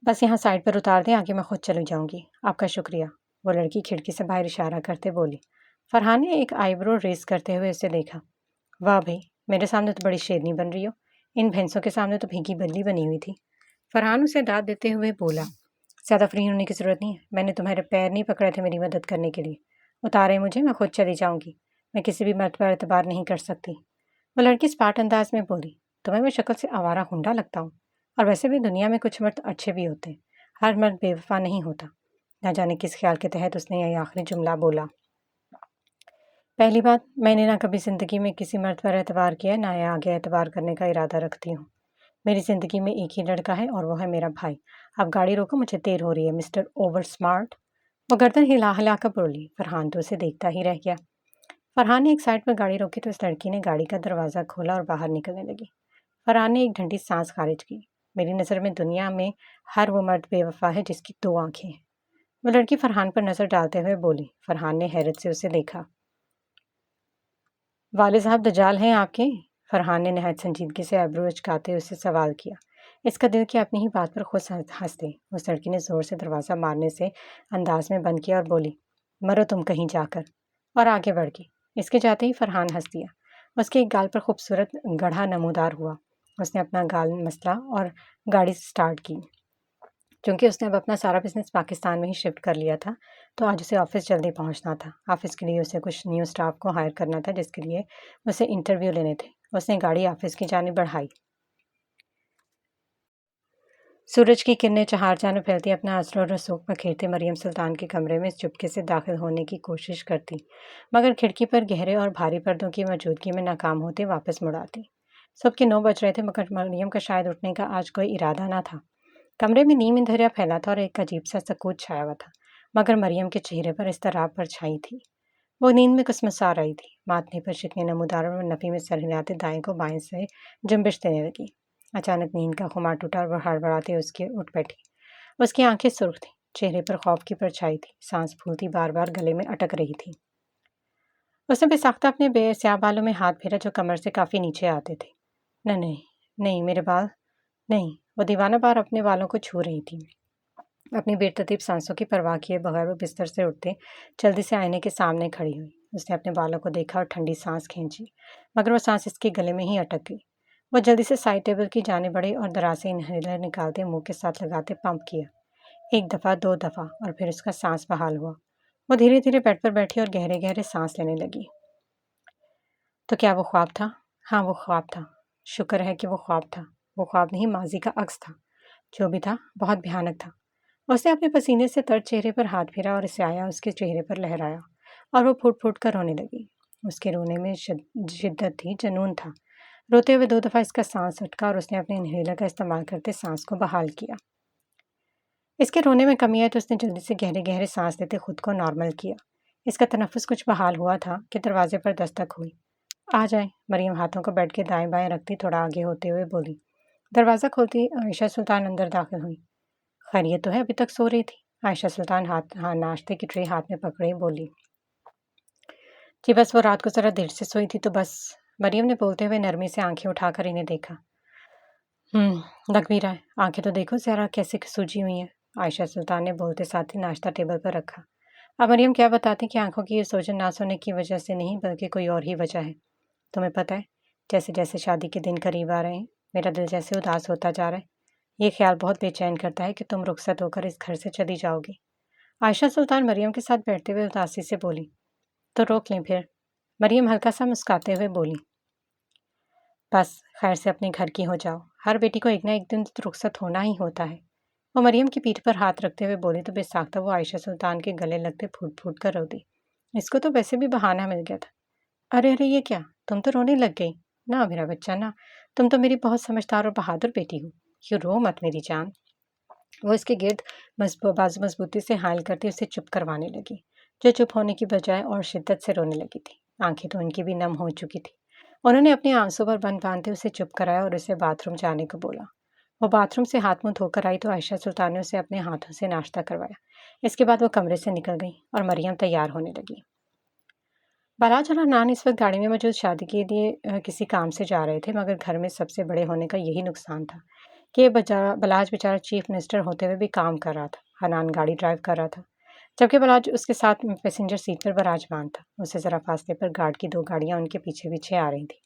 بس یہاں سائڈ پر اتار دیں، آگے میں خود چلی جاؤں گی۔ آپ کا شکریہ۔ وہ لڑکی کھڑکی سے باہر اشارہ کرتے بولی۔ فرحان نے ایک آئی برو ریز کرتے ہوئے اسے دیکھا۔ واہ بھائی، میرے سامنے تو بڑی شیرنی بن رہی ہو، ان بھینسوں کے سامنے تو بھیگی بلی بنی ہوئی تھی۔ فرحان اسے داد دیتے ہوئے بولا۔ زیادہ فری ہونے کی ضرورت نہیں ہے، میں نے تمہارے پیر نہیں پکڑے تھے میری مدد کرنے کے لیے۔ اتارے مجھے، میں خود چلی جاؤں گی، میں کسی بھی مرد پر اعتبار نہیں کر سکتی۔ وہ لڑکی اسپاٹ انداز میں بولی۔ تمہیں میں شکل سے آوارہ ہنڈا لگتا ہوں، اور ویسے بھی دنیا میں کچھ مرد اچھے بھی ہوتے ہیں، ہر مرد بے وفا نہیں ہوتا۔ نہ جانے کس خیال کے تحت اس نے یہ آخری جملہ بولا۔ پہلی بات، میں نے نہ کبھی زندگی میں کسی مرد پر اعتبار کیا، نہ آگے اعتبار کرنے کا ارادہ رکھتی ہوں۔ میری زندگی میں ایک ہی لڑکا ہے اور وہ ہے میرا بھائی۔ اب گاڑی روکو، مجھے دیر ہو رہی ہے مسٹر اوور سمارٹ۔ وہ گردن ہلا ہلا کر بولی۔ فرحان تو اسے دیکھتا ہی رہ گیا۔ فرحان نے ایک سائڈ پر گاڑی روکی تو اس لڑکی نے گاڑی کا دروازہ کھولا اور باہر نکلنے لگی۔ فرحان نے ایک ٹھنڈی سانس خارج کی۔ میری نظر میں دنیا میں ہر وہ مرد بے وفا ہے جس کی 2 آنکھیں ہیں۔ وہ لڑکی فرحان پر نظر ڈالتے ہوئے بولی۔ فرحان نے حیرت سے اسے دیکھا۔ والد صاحب دجال ہیں آپ کے؟ فرحان نے نہایت سنجیدگی سے ایبرو اچکاتے اسے سوال کیا۔ اس کا دل کیا اپنی ہی بات پر خود ہنستے۔ اس لڑکی نے زور سے دروازہ مارنے سے انداز میں بند کیا اور بولی، مرو تم کہیں جا کر، اور آگے بڑھ گئی۔ اس کے جاتے ہی فرحان ہنس دیا۔ اس کے ایک گال پر خوبصورت گڑھا نمودار ہوا۔ اس نے اپنا گال مسلا اور گاڑی سٹارٹ کی۔ چونکہ اس نے اب اپنا سارا بزنس پاکستان میں ہی شفٹ کر لیا تھا تو آج اسے آفس جلدی پہنچنا تھا۔ آفس کے لیے اسے کچھ نیو سٹاف کو ہائر کرنا تھا جس کے لیے اسے انٹرویو لینے تھے۔ اس نے گاڑی آفس کی جانب بڑھائی۔ سورج کی کرنیں چہار جانب پھیلتی اپنا اثر و رسوخ بکھیرتے مریم سلطان کے کمرے میں چپکے سے داخل ہونے کی کوشش کرتی، مگر کھڑکی پر گہرے اور بھاری پردوں کی موجودگی میں ناکام ہوتے واپس مڑ آتی۔ صبح کے 9 بج رہے تھے مگر مریم کا شاید اٹھنے کا آج کوئی ارادہ نہ تھا۔ کمرے میں نیم اندھیرا پھیلا تھا اور ایک عجیب سا سکوت چھایا ہوا تھا، مگر مریم کے چہرے پر اضطراب پر چھائی تھی۔ وہ نیند میں کسمسا رہی تھی، ماتھے پر شکنی نمودار اور نفی میں سر ہلاتے دائیں کو بائیں سے جنبش دینے لگی۔ اچانک نیند کا خمار ٹوٹا اور وہ ہڑبڑاتے اس کے اٹھ بیٹھی۔ اس کی آنکھیں سرخ تھیں، چہرے پر خوف کی پرچھائی تھی، سانس پھولتی بار بار گلے میں اٹک رہی تھی۔ اس نے بے ساختہ اپنے بے سیاہ بالوں میں ہاتھ پھیرا جو کمر سے کافی نیچے آتے تھے۔ نہیں نہیں میرے بال نہیں، وہ دیوانہ بار اپنے بالوں کو چھو رہی تھی۔ اپنی بے ترتیب سانسوں کی پرواہ کیے بغیر وہ بستر سے اٹھتے جلدی سے آئینے کے سامنے کھڑی ہوئی۔ اس نے اپنے بالوں کو دیکھا اور ٹھنڈی سانس کھینچی، مگر وہ سانس اس کے گلے میں ہی اٹک گئی۔ وہ جلدی سے سائڈ ٹیبل کی جانب بڑھی اور دراز سے انہیلر نکالتے منہ کے ساتھ لگاتے پمپ کیا، 1 دفعہ 2 دفعہ، اور پھر اس کا سانس بحال ہوا۔ وہ دھیرے دھیرے بیڈ پر بیٹھی اور گہرے گہرے سانس لینے لگی۔ تو کیا وہ خواب تھا؟ ہاں وہ خواب تھا۔ شکر ہے کہ وہ خواب تھا۔ وہ خواب نہیں، ماضی کا عکس تھا۔ جو بھی تھا بہت بھیانک تھا۔ اس نے اپنے پسینے سے تر چہرے پر ہاتھ پھیرا اور سایہ اس کے چہرے پر لہرایا اور وہ پھوٹ پھوٹ کر رونے لگی۔ اس کے رونے میں شدت تھی، جنون تھا۔ روتے ہوئے 2 دفعہ اس کا سانس اٹکا اور اس نے اپنے انہیلر کا استعمال کرتے سانس کو بحال کیا۔ اس کے رونے میں کمی آئی تو اس نے جلدی سے گہرے گہرے سانس لیتے خود کو نارمل کیا۔ اس کا تنفس کچھ بحال ہوا تھا کہ دروازے پر دستک ہوئی۔ آ جائیں، مریم ہاتھوں کو بیڈ کے دائیں بائیں رکھتی تھوڑا آگے ہوتے ہوئے بولی۔ دروازہ کھولتی عائشہ سلطان اندر داخل ہوئی۔ خیریت تو ہے؟ ابھی تک سو رہی تھی؟ عائشہ سلطان ناشتے کی ٹرے ہاتھ میں پکڑے بولی۔ جی بس وہ رات کو ذرا دیر سے سوئی تھی تو بس، مریم نے بولتے ہوئے نرمی سے آنکھیں اٹھا کر انہیں دیکھا۔ لگ بھی رہا ہے، آنکھیں تو دیکھو ذرا کیسے سوجی ہوئی ہیں۔ عائشہ سلطان نے بولتے ساتھ ہی ناشتہ ٹیبل پر رکھا۔ اب مریم کیا بتاتی کہ آنکھوں کی یہ سوجن نہ سونے کی وجہ سے نہیں بلکہ کوئی اور ہی وجہ ہے۔ تمہیں پتہ ہے، جیسے جیسے شادی کے دن قریب آ رہے ہیں میرا دل جیسے اداس ہوتا جا رہا ہے۔ یہ خیال بہت بے چین کرتا ہے کہ تم رخصت ہو کر اس گھر سے چلی جاؤ گی۔ عائشہ سلطان مریم کے ساتھ بیٹھتے ہوئے اداسی سے بولی۔ تو روک لیں پھر؟ مریم ہلکا سا مسکاتے ہوئے بولی۔ بس خیر سے اپنے گھر کی ہو جاؤ، ہر بیٹی کو ایک نہ ایک دن تو رخصت ہونا ہی ہوتا ہے۔ وہ مریم کی پیٹھ پر ہاتھ رکھتے ہوئے بولی تو بے ساختہ وہ عائشہ سلطان کے گلے لگتے پھوٹ پھوٹ کر رو دی۔ اس کو تو ویسے بھی بہانہ مل گیا تھا۔ ارے یہ کیا، تم تو رونے لگ گئی؟ نہ میرا بچہ نہ، تم تو میری بہت سمجھدار اور بہادر بیٹی ہو، یوں رو مت میری جان۔ وہ اس کے گرد بازو مضبوطی سے حائل کرتی اسے چپ کروانے لگی، جو چپ ہونے کی بجائے اور شدت سے رونے لگی تھی۔ آنکھیں تو ان کی بھی نم ہو چکی تھی۔ انہوں نے اپنے آنسوں پر بند باندھتے اسے چپ کرایا اور اسے باتھ روم جانے کو بولا۔ وہ باتھ روم سے ہاتھ منہ دھو کر آئی تو عائشہ سلطان نے اسے اپنے ہاتھوں سے ناشتہ کروایا۔ اس کے بعد وہ کمرے سے نکل گئی اور مریم تیار ہونے لگی۔ بلاج اور حنان اس وقت گاڑی میں موجود شادی کے لیے کسی کام سے جا رہے تھے، مگر گھر میں سب سے بڑے ہونے کا یہی نقصان تھا کہ بلاج بیچارہ چیف منسٹر ہوتے ہوئے بھی کام کر رہا تھا۔ حنان گاڑی ڈرائیو کر رہا تھا جبکہ بلاج اس کے ساتھ پیسنجر سیٹ پر براجمان تھا۔ اسے ذرا فاصلے پر گارڈ کی 2 گاڑیاں ان کے پیچھے پیچھے آ رہی تھیں۔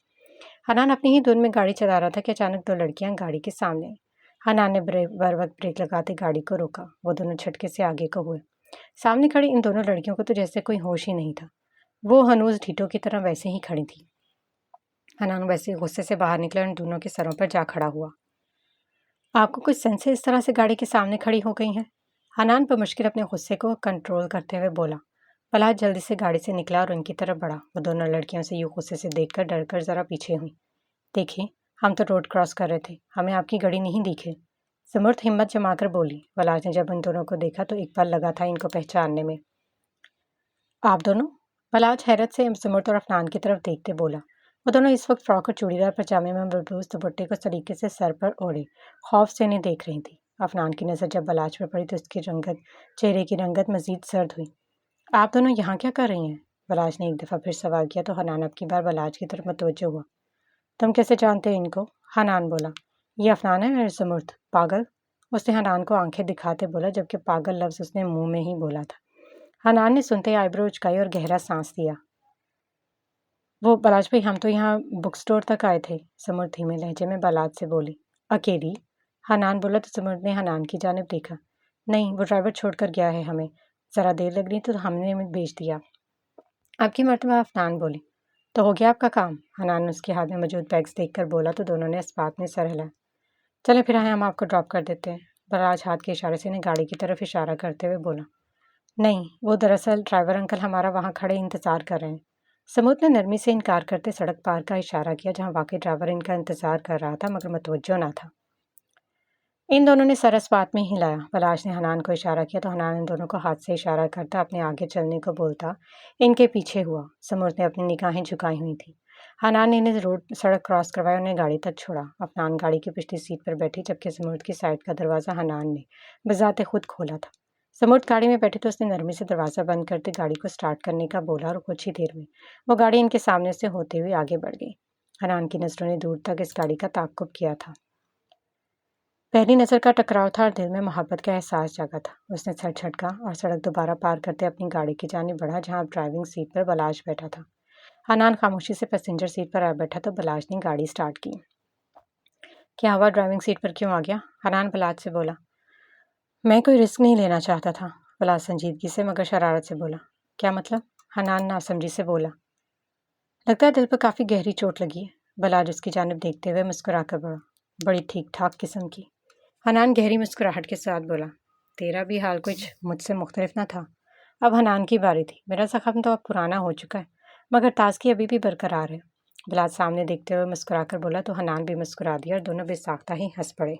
حنان اپنی ہی دھن میں گاڑی چلا رہا تھا کہ اچانک 2 لڑکیاں گاڑی کے سامنے آئیں۔ حنان نے بر وقت بریک لگاتے گاڑی کو روکا۔ وہ دونوں جھٹکے سے آگے کو ہوئے۔ سامنے کھڑی ان دونوں لڑکیوں کو تو جیسے کوئی ہوش ہی نہیں تھا۔ وہ ہنوز ڈھیٹوں کی طرح ویسے ہی کھڑی تھی۔ حنان ویسے غصے سے باہر نکلا اور ان دونوں کے سروں پر جا کھڑا ہوا۔ آپ کو کچھ سینس ہے اس طرح سے گاڑی کے سامنے کھڑی ہو گئی ہیں؟ حنان بمشکل اپنے غصے کو کنٹرول کرتے ہوئے بولا۔ بلاج جلدی سے گاڑی سے نکلا اور ان کی طرف بڑھا۔ وہ دونوں لڑکیوں سے یوں غصے سے دیکھ کر ڈر کر ذرا پیچھے ہوئیں۔ دیکھیں، ہم تو روڈ کراس کر رہے تھے، ہمیں آپ کی گاڑی نہیں دکھی۔ زمرد ہمت جما کر بولی۔ بلاج نے جب ان دونوں کو دیکھا تو ایک پل لگا تھا ان کو پہچاننے میں۔ آپ دونوں؟ بلاج حیرت سے زمرد اور افنان کی طرف دیکھتے بولا۔ وہ دونوں اس وقت فراک اور چوڑی دار پاجامے میں ملبوس دوپٹے کو سلیقے سے سر پر اوڑھے خوف سے انہیں دیکھ رہی تھی۔ افنان کی نظر جب بلاج پر پڑی تو اس کی چہرے کی رنگت مزید سرد ہوئی۔ آپ دونوں یہاں کیا کر رہی ہیں؟ بلاج نے ایک دفعہ پھر سوال کیا تو حنان اب کی بار بلاج کی طرف متوجہ ہوا۔ تم کیسے جانتے ہیں ان کو؟ حنان بولا۔ یہ افنان ہے اور زمرد، پاگل، اس نے حنان کو آنکھیں دکھاتے بولا جبکہ پاگل لفظ اس نے منہ میں ہی بولا تھا۔ حنان نے سنتے آئی برو اچکائی اور گہرا سانس لیا۔ وہ بلاج بھائی، ہم تو یہاں بک سٹور تک آئے تھے، زمرد دھیمے لہجے میں بلاج سے بولی۔ اکیلی؟ حنان بولا تو زمرد نے حنان کی جانب دیکھا۔ نہیں، وہ ڈرائیور چھوڑ کر گیا ہے ہمیں، ذرا دیر لگ رہی تو ہم نے بھیج دیا۔ اب کی مرتبہ افنان بولی۔ تو ہو گیا آپ کا کام؟ حنان نے اس کے ہاتھ میں موجود بیگز دیکھ کر بولا تو دونوں نے اس بات میں سر ہلایا۔ چلیں پھر آئیں، ہم آپ کو ڈراپ کر دیتے ہیں، بلاج ہاتھ کے اشارے سے انہیں گاڑی کی طرف اشارہ کرتے ہوئے بولا۔ نہیں، وہ دراصل ڈرائیور انکل ہمارا وہاں کھڑے انتظار کر رہے ہیں۔ زمرد نے نرمی سے انکار کرتے سڑک پار کا اشارہ کیا جہاں واقعی ڈرائیور ان کا انتظار کر رہا تھا مگر متوجہ نہ تھا۔ ان دونوں نے سر اس بات میں ہلایا۔ بلاش نے حنان کو اشارہ کیا تو حنان ان دونوں کو ہاتھ سے اشارہ کرتا اپنے آگے چلنے کو بولتا ان کے پیچھے ہوا۔ سمرت نے اپنی نگاہیں جھکائی ہوئی تھیں۔ حنان نے انہیں سڑک کراس کروایا، انہیں گاڑی تک چھوڑا۔ افنان گاڑی کی پچھلی سیٹ پر بیٹھی جبکہ سمرت کی سائڈ کا دروازہ حنان نے بذات خود کھولا تھا۔ سمرت گاڑی میں بیٹھے تو اس نے نرمی سے دروازہ بند کرتے گاڑی کو سٹارٹ کرنے کا بولا اور کچھ ہی دیر میں وہ گاڑی ان کے سامنے سے ہوتے ہوئے آگے بڑھ گئی۔ حنان کی نظروں نے دور تک اس گاڑی کا تعاقب کیا تھا۔ پہلی نظر کا ٹکراؤ تھا اور دل میں محبت کا احساس جاگا تھا۔ اس نے سر جھٹکا اور سڑک دوبارہ پار کرتے اپنی گاڑی کی جانب بڑھا جہاں ڈرائیونگ سیٹ پر بلاش بیٹھا تھا۔ حنان خاموشی سے پیسنجر سیٹ پر آ بیٹھا تو بلاش نے گاڑی سٹارٹ کی۔ کیا ہوا، ڈرائیونگ سیٹ پر کیوں آ گیا؟ حنان بلاش سے بولا۔ میں کوئی رسک نہیں لینا چاہتا تھا، بلاش سنجیدگی سے مگر شرارت سے بولا۔ کیا مطلب؟ حنان ناسمجھی سے بولا۔ لگتا ہے دل پر کافی گہری چوٹ لگی ہے۔ بلاش اس کی جانب دیکھتے ہوئے مسکرا کر بولا۔ بڑی ٹھیک ٹھاک قسم کی۔ حنان گہری مسکراہٹ کے ساتھ بولا۔ تیرا بھی حال کچھ مجھ سے مختلف نہ تھا۔ اب حنان کی باری تھی۔ میرا زخم تو اب پرانا ہو چکا ہے مگر تازگی ابھی بھی برقرار ہے۔ بلاش سامنے دیکھتے ہوئے مسکرا کر بولا تو حنان بھی مسکرا دیا اور دونوں بے ساختہ ہی ہنس پڑے۔